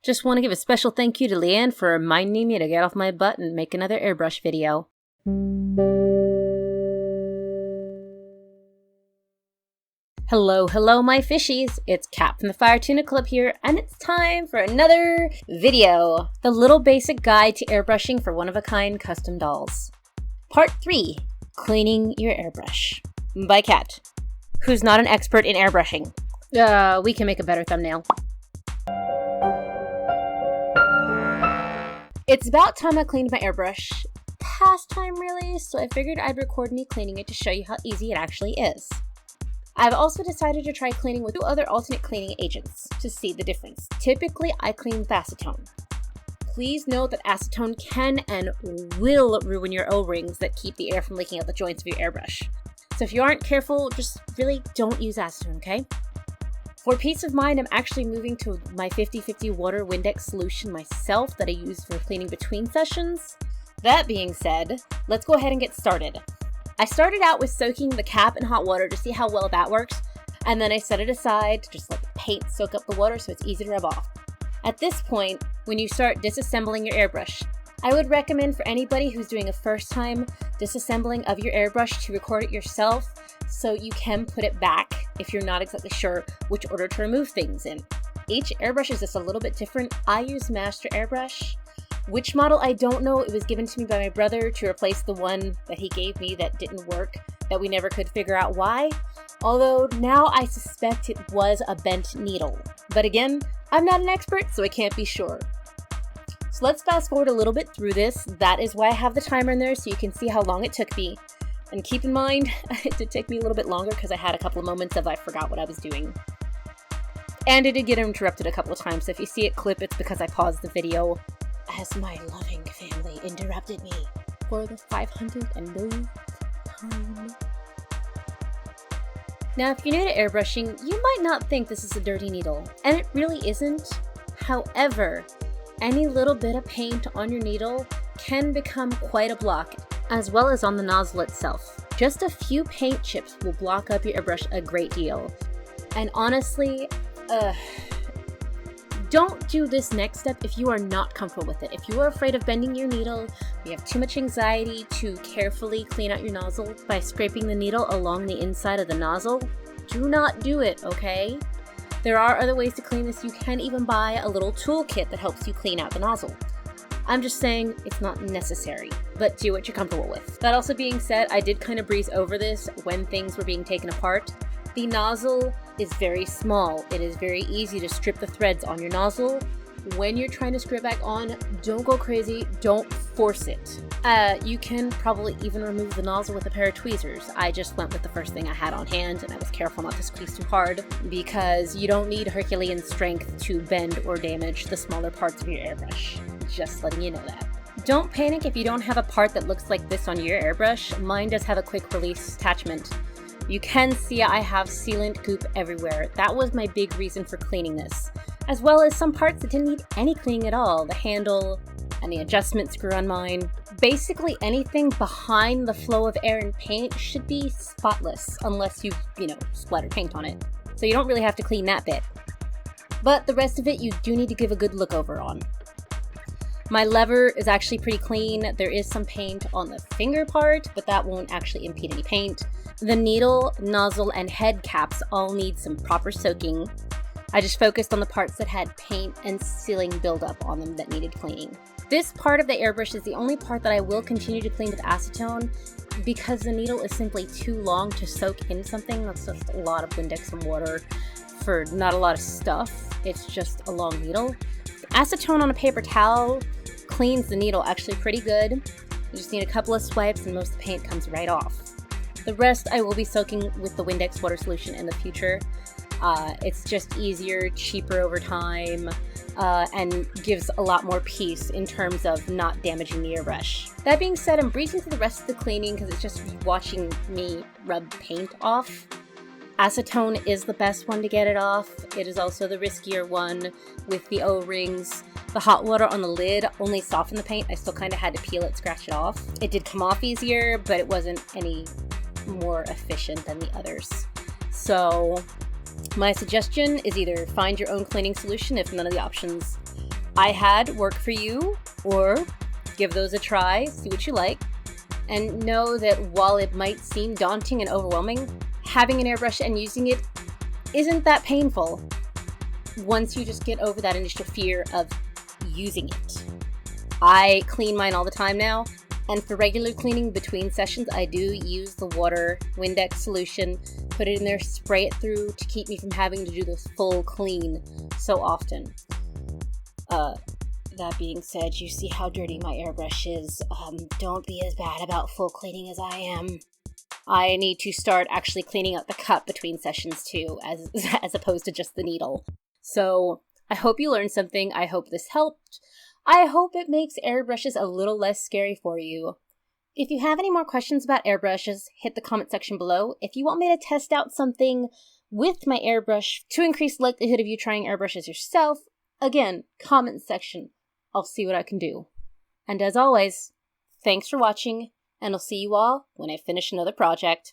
Just want to give a special thank you to Leanne for reminding me to get off my butt and make another airbrush video. Hello my fishies, it's Kat from the Fire Tuna Club here, and it's time for another video. The little basic guide to airbrushing for one-of-a-kind custom dolls. Part 3, cleaning your airbrush. By Kat, who's not an expert in airbrushing. We can make a better thumbnail. It's about time I cleaned my airbrush. Past time really, so I figured I'd record me cleaning it to show you how easy it actually is. I've also decided to try cleaning with 2 other alternate cleaning agents to see the difference. Typically, I clean with acetone. Please note that acetone can and will ruin your O-rings that keep the air from leaking out the joints of your airbrush. So if you aren't careful, just really don't use acetone, okay? For peace of mind, I'm actually moving to my 50/50 water Windex solution myself that I use for cleaning between sessions. That being said, let's go ahead and get started. I started out with soaking the cap in hot water to see how well that works, and then I set it aside to just let the paint soak up the water so it's easy to rub off. At this point, when you start disassembling your airbrush, I would recommend for anybody who's doing a first time disassembling of your airbrush to record it yourself so you can put it back if you're not exactly sure which order to remove things in. Each airbrush is just a little bit different. I use Master Airbrush. Which model, I don't know. It was given to me by my brother to replace the one that he gave me that didn't work, that we never could figure out why. Although now I suspect it was a bent needle. But again, I'm not an expert, so I can't be sure. So let's fast forward a little bit through this. That is why I have the timer in there so you can see how long it took me. And keep in mind, it did take me a little bit longer because I had a couple of moments of I forgot what I was doing. And it did get interrupted a couple of times, so if you see it clip, it's because I paused the video as my loving family interrupted me for the 500th and millionth time. Now, if you're new to airbrushing, you might not think this is a dirty needle, and it really isn't. However, any little bit of paint on your needle can become quite a block, as well as on the nozzle itself. Just a few paint chips will block up your airbrush a great deal. And honestly, don't do this next step if you are not comfortable with it. If you are afraid of bending your needle, you have too much anxiety to carefully clean out your nozzle by scraping the needle along the inside of the nozzle, do not do it, okay? There are other ways to clean this. You can even buy a little toolkit that helps you clean out the nozzle. I'm just saying it's not necessary, but do what you're comfortable with. That also being said, I did kind of breeze over this when things were being taken apart. The nozzle is very small. It is very easy to strip the threads on your nozzle. When you're trying to screw it back on, don't go crazy, don't force it. You can probably even remove the nozzle with a pair of tweezers. I just went with the first thing I had on hand, and I was careful not to squeeze too hard because you don't need Herculean strength to bend or damage the smaller parts of your airbrush. Just letting you know that. Don't panic if you don't have a part that looks like this on your airbrush. Mine does have a quick release attachment. You can see I have sealant goop everywhere. That was my big reason for cleaning this, as well as some parts that didn't need any cleaning at all. The handle and the adjustment screw on mine. Basically anything behind the flow of air and paint should be spotless unless you splattered paint on it. So you don't really have to clean that bit. But the rest of it you do need to give a good look over on. My lever is actually pretty clean. There is some paint on the finger part, but that won't actually impede any paint. The needle, nozzle, and head caps all need some proper soaking. I just focused on the parts that had paint and sealing buildup on them that needed cleaning. This part of the airbrush is the only part that I will continue to clean with acetone because the needle is simply too long to soak in something. That's just a lot of Windex and water for not a lot of stuff. It's just a long needle. Acetone on a paper towel cleans the needle actually pretty good. You just need a couple of swipes and most of the paint comes right off. The rest I will be soaking with the Windex water solution in the future. It's just easier, cheaper over time, and gives a lot more peace in terms of not damaging the airbrush. That being said, I'm breezing through the rest of the cleaning because it's just watching me rub paint off. Acetone is the best one to get it off. It is also the riskier one with the O-rings. The hot water on the lid only softened the paint. I still kind of had to peel it, scratch it off. It did come off easier, but it wasn't any more efficient than the others. So my suggestion is either find your own cleaning solution if none of the options I had work for you, or give those a try, see what you like, and know that while it might seem daunting and overwhelming, having an airbrush and using it isn't that painful once you just get over that initial fear of using it. I clean mine all the time now, and for regular cleaning between sessions, I do use the water Windex solution, put it in there, spray it through to keep me from having to do this full clean so often. That being said, you see how dirty my airbrush is. Don't be as bad about full cleaning as I am. I need to start actually cleaning out the cup between sessions too, as opposed to just the needle. So I hope you learned something. I hope this helped. I hope it makes airbrushes a little less scary for you. If you have any more questions about airbrushes, hit the comment section below. If you want me to test out something with my airbrush to increase the likelihood of you trying airbrushes yourself, again, comment section. I'll see what I can do. And as always, thanks for watching, and I'll see you all when I finish another project.